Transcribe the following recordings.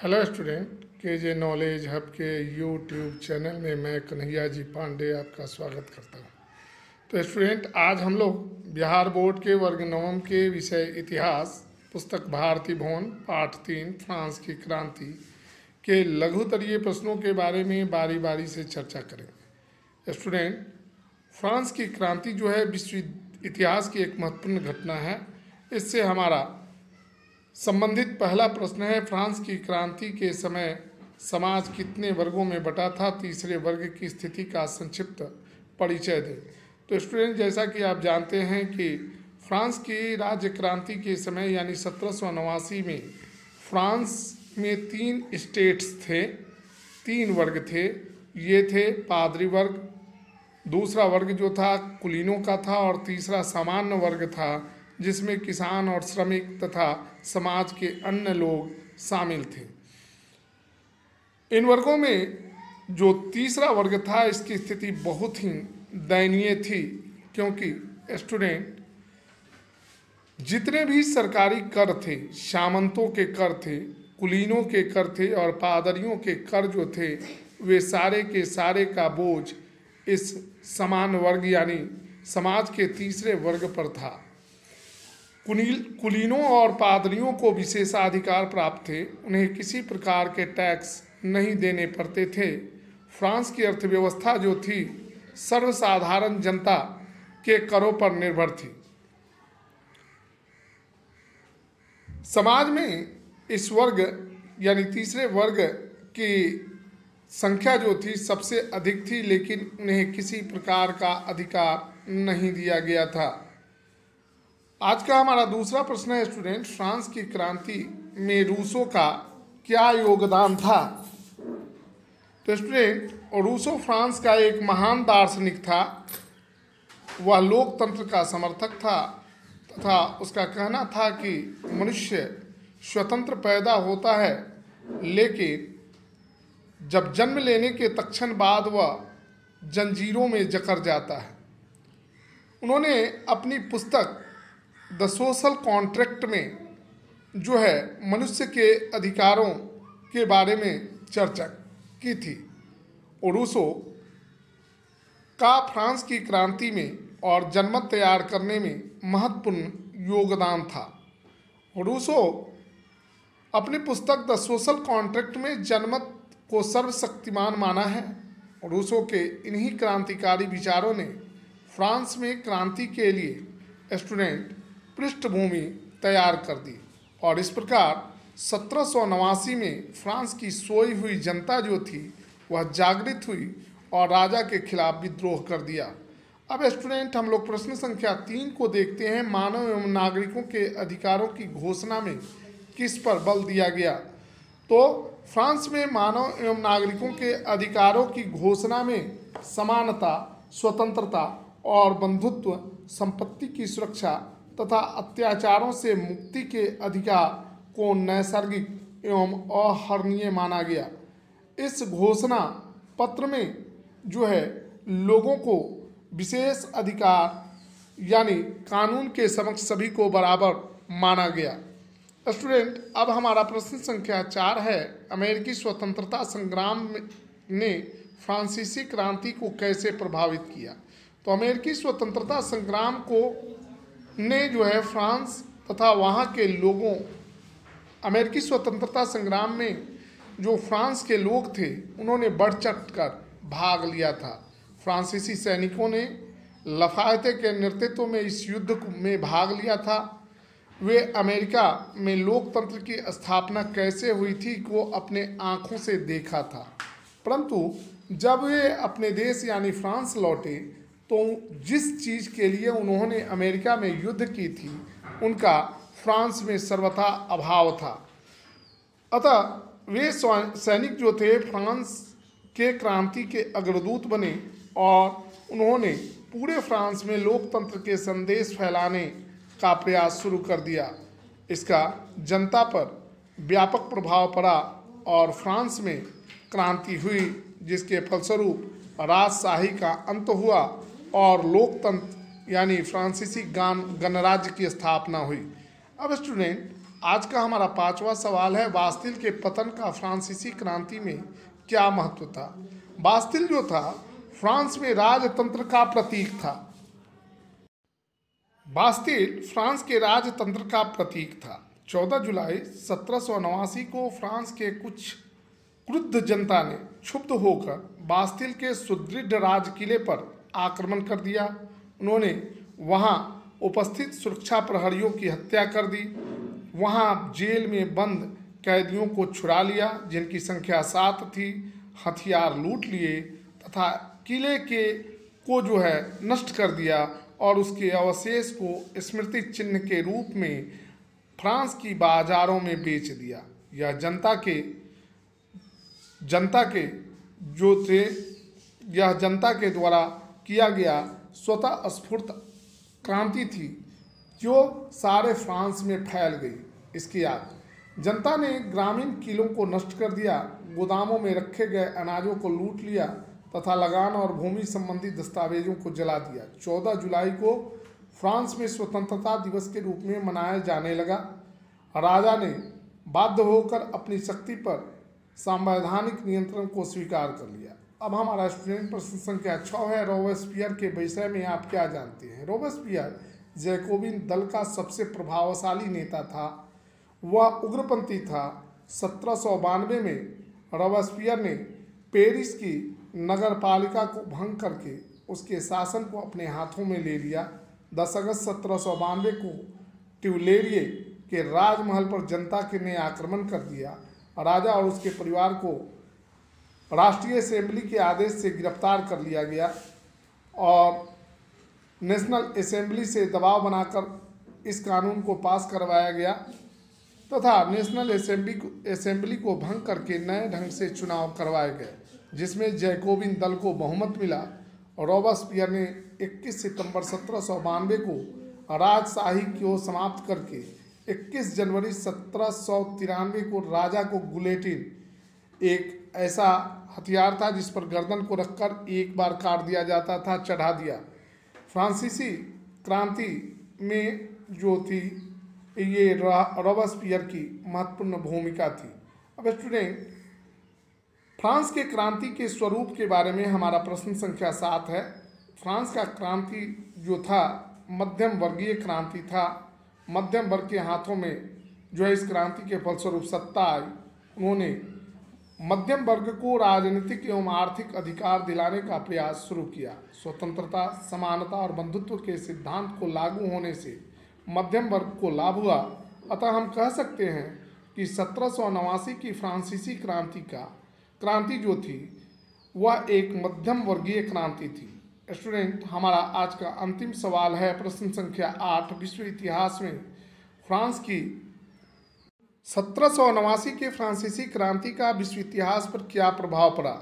Hello student, के जे knowledge hub के YouTube channel में मैं कन्हैया जी पांडे आपका स्वागत करता हूँ। तो स्टूडेंट, आज हम लोग बिहार बोर्ड के वर्ग नवम के विषय इतिहास पुस्तक भारतीय भवन पाठ 3 फ्रांस की क्रांति के लघुतरीय प्रश्नों के बारे में बारी बारी से चर्चा करेंगे। स्टूडेंट, फ्रांस की क्रांति जो है विश्व इतिहास की एक महत्वपूर्ण घटना है। इससे हमारा संबंधित पहला प्रश्न है, फ्रांस की क्रांति के समय समाज कितने वर्गों में बटा था? तीसरे वर्ग की स्थिति का संक्षिप्त परिचय दें। तो स्टूडेंट, जैसा कि आप जानते हैं कि फ्रांस की राज्य क्रांति के समय यानी 1789 में फ्रांस में 3 स्टेट्स थे, 3 वर्ग थे। ये थे पादरी वर्ग, दूसरा वर्ग जो था कुलीनों का था और तीसरा सामान्य वर्ग था जिसमें किसान और श्रमिक तथा समाज के अन्य लोग शामिल थे। इन वर्गों में जो तीसरा वर्ग था इसकी स्थिति बहुत ही दयनीय थी, क्योंकि स्टूडेंट जितने भी सरकारी कर थे, सामंतों के कर थे, कुलीनों के कर थे और पादरियों के कर जो थे, वे सारे के सारे का बोझ इस समान वर्ग यानी समाज के तीसरे वर्ग पर था। कुलीनों और पादरियों को विशेषाधिकार प्राप्त थे, उन्हें किसी प्रकार के टैक्स नहीं देने पड़ते थे। फ्रांस की अर्थव्यवस्था जो थी सर्वसाधारण जनता के करों पर निर्भर थी। समाज में इस वर्ग यानी तीसरे वर्ग की संख्या जो थी सबसे अधिक थी, लेकिन उन्हें किसी प्रकार का अधिकार नहीं दिया गया था। आज का हमारा दूसरा प्रश्न है स्टूडेंट, फ्रांस की क्रांति में रूसों का क्या योगदान था? तो स्टूडेंट, रूसो फ्रांस का एक महान दार्शनिक था। वह लोकतंत्र का समर्थक था तथा उसका कहना था कि मनुष्य स्वतंत्र पैदा होता है, लेकिन जब जन्म लेने के तत्क्षण बाद वह जंजीरों में जकड़ जाता है। उन्होंने अपनी पुस्तक द सोशल कॉन्ट्रैक्ट में जो है मनुष्य के अधिकारों के बारे में चर्चा की थी। रूसो का फ्रांस की क्रांति में और जनमत तैयार करने में महत्वपूर्ण योगदान था। रूसो अपनी पुस्तक द सोशल कॉन्ट्रैक्ट में जनमत को सर्वशक्तिमान माना है। रूसो के इन्हीं क्रांतिकारी विचारों ने फ्रांस में क्रांति के लिए स्टूडेंट पृष्ठभूमि तैयार कर दी और इस प्रकार 1789 में फ्रांस की सोई हुई जनता जो थी वह जागृत हुई और राजा के खिलाफ विद्रोह कर दिया। अब स्टूडेंट, हम लोग प्रश्न संख्या 3 को देखते हैं। मानव एवं नागरिकों के अधिकारों की घोषणा में किस पर बल दिया गया? तो फ्रांस में मानव एवं नागरिकों के अधिकारों की घोषणा में समानता, स्वतंत्रता और बंधुत्व, संपत्ति की सुरक्षा तथा अत्याचारों से मुक्ति के अधिकार को नैसर्गिक एवं अहरणीय माना गया। इस घोषणा पत्र में जो है लोगों को विशेष अधिकार यानी कानून के समक्ष सभी को बराबर माना गया। स्टूडेंट, अब हमारा प्रश्न संख्या 4 है, अमेरिकी स्वतंत्रता संग्राम ने फ्रांसीसी क्रांति को कैसे प्रभावित किया? तो अमेरिकी स्वतंत्रता संग्राम को ने जो है फ्रांस तथा वहाँ के लोगों, अमेरिकी स्वतंत्रता संग्राम में जो फ्रांस के लोग थे उन्होंने बढ़ चढ़ कर भाग लिया था। फ्रांसीसी सैनिकों ने लफायते के नेतृत्व में इस युद्ध में भाग लिया था। वे अमेरिका में लोकतंत्र की स्थापना कैसे हुई थी को अपने आँखों से देखा था, परंतु जब वे अपने देश यानी फ्रांस लौटे तो जिस चीज़ के लिए उन्होंने अमेरिका में युद्ध की थी उनका फ्रांस में सर्वथा अभाव था। अतः वे सैनिक जो थे फ्रांस के क्रांति के अग्रदूत बने और उन्होंने पूरे फ्रांस में लोकतंत्र के संदेश फैलाने का प्रयास शुरू कर दिया। इसका जनता पर व्यापक प्रभाव पड़ा और फ्रांस में क्रांति हुई, जिसके फलस्वरूप राजशाही का अंत हुआ और लोकतंत्र यानी फ्रांसीसी गणराज्य की स्थापना हुई। अब स्टूडेंट, आज का हमारा पांचवा सवाल है, बास्तिल के पतन का फ्रांसीसी क्रांति में क्या महत्व था। बास्तिल जो था फ्रांस में राजतंत्र का प्रतीक था। बास्तिल फ्रांस के राजतंत्र का प्रतीक था। 14 जुलाई 1789 को फ्रांस के कुछ क्रुद्ध जनता ने क्षुब्ध होकर बास्तिल के सुदृढ़ राज किले पर आक्रमण कर दिया। उन्होंने वहां उपस्थित सुरक्षा प्रहरियों की हत्या कर दी। वहां जेल में बंद कैदियों को छुड़ा लिया, जिनकी संख्या 7 थी, हथियार लूट लिए तथा किले को नष्ट कर दिया और उसके अवशेष को स्मृति चिन्ह के रूप में फ्रांस की बाजारों में बेच दिया। यह जनता के द्वारा किया गया स्वतः स्फूर्त क्रांति थी जो सारे फ्रांस में फैल गई। इसके बाद जनता ने ग्रामीण किलों को नष्ट कर दिया, गोदामों में रखे गए अनाजों को लूट लिया तथा लगान और भूमि संबंधी दस्तावेजों को जला दिया। 14 जुलाई को फ्रांस में स्वतंत्रता दिवस के रूप में मनाया जाने लगा। राजा ने बाध्य होकर अपनी शक्ति पर संवैधानिक नियंत्रण को स्वीकार कर लिया। अब हमारा स्टूडेंट प्रश्न संख्या 6 है, रोबेस्पियर के विषय में आप क्या जानते हैं। रोबेस्पियर जैकोबिन दल का सबसे प्रभावशाली नेता था। वह उग्रपंथी था। 1792 में रोबेस्पियर ने पेरिस की नगरपालिका को भंग करके उसके शासन को अपने हाथों में ले लिया। 10 अगस्त 1792 को ट्यूलेरिए के राजमहल पर जनता ने आक्रमण कर दिया। राजा और उसके परिवार को राष्ट्रीय असेंबली के आदेश से गिरफ्तार कर लिया गया और नेशनल असेंबली से दबाव बनाकर इस कानून को पास करवाया गया तथा नेशनल असेंबली को भंग करके नए ढंग से चुनाव करवाए गए, जिसमें जैकोबिन दल को बहुमत मिला। रोबेस्पियर ने 21 सितंबर 1792 को राजशाही को समाप्त करके 21 जनवरी 1793 को राजा को गुलेटिन, एक ऐसा हथियार था जिस पर गर्दन को रखकर एक बार काट दिया जाता था, चढ़ा दिया। फ्रांसीसी क्रांति में जो थी ये रोबेस्पियर की महत्वपूर्ण भूमिका थी। अब स्टूडेंट, फ्रांस के क्रांति के स्वरूप के बारे में हमारा प्रश्न संख्या 7 है। फ्रांस का क्रांति जो था मध्यम वर्गीय क्रांति था। मध्यम वर्ग के हाथों में इस क्रांति के फलस्वरूप सत्ता आई। उन्होंने मध्यम वर्ग को राजनीतिक एवं आर्थिक अधिकार दिलाने का प्रयास शुरू किया। स्वतंत्रता, समानता और बंधुत्व के सिद्धांत को लागू होने से मध्यम वर्ग को लाभ हुआ। अतः हम कह सकते हैं कि 1789 की फ्रांसीसी क्रांति जो थी वह एक मध्यम वर्गीय क्रांति थी। स्टूडेंट, हमारा आज का अंतिम सवाल है, प्रश्न संख्या 8, विश्व इतिहास में फ्रांस की 1789 के फ्रांसीसी क्रांति का विश्व इतिहास पर क्या प्रभाव पड़ा।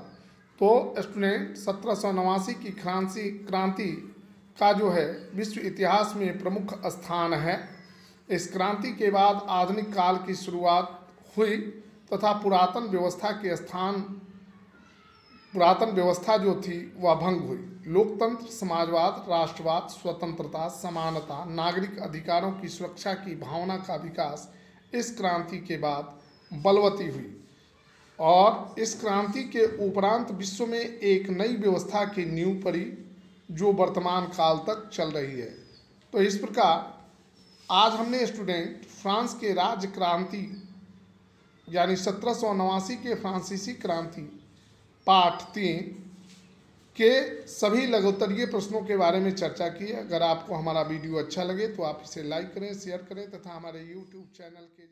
तो स्टूडेंट, 1789 की फ्रांसीसी क्रांति का विश्व इतिहास में प्रमुख स्थान है। इस क्रांति के बाद आधुनिक काल की शुरुआत हुई तथा पुरातन व्यवस्था जो थी वह भंग हुई। लोकतंत्र, समाजवाद, राष्ट्रवाद, स्वतंत्रता, समानता, नागरिक अधिकारों की सुरक्षा की भावना का विकास इस क्रांति के बाद बलवती हुई और इस क्रांति के उपरांत विश्व में एक नई व्यवस्था की नींव पड़ी जो वर्तमान काल तक चल रही है। तो इस प्रकार आज हमने स्टूडेंट फ्रांस के राज्य क्रांति यानी 1789 के फ्रांसीसी क्रांति पाठ 3 के सभी लघुत्तरीय प्रश्नों के बारे में चर्चा की। अगर आपको हमारा वीडियो अच्छा लगे तो आप इसे लाइक करें, शेयर करें तथा हमारे YouTube चैनल के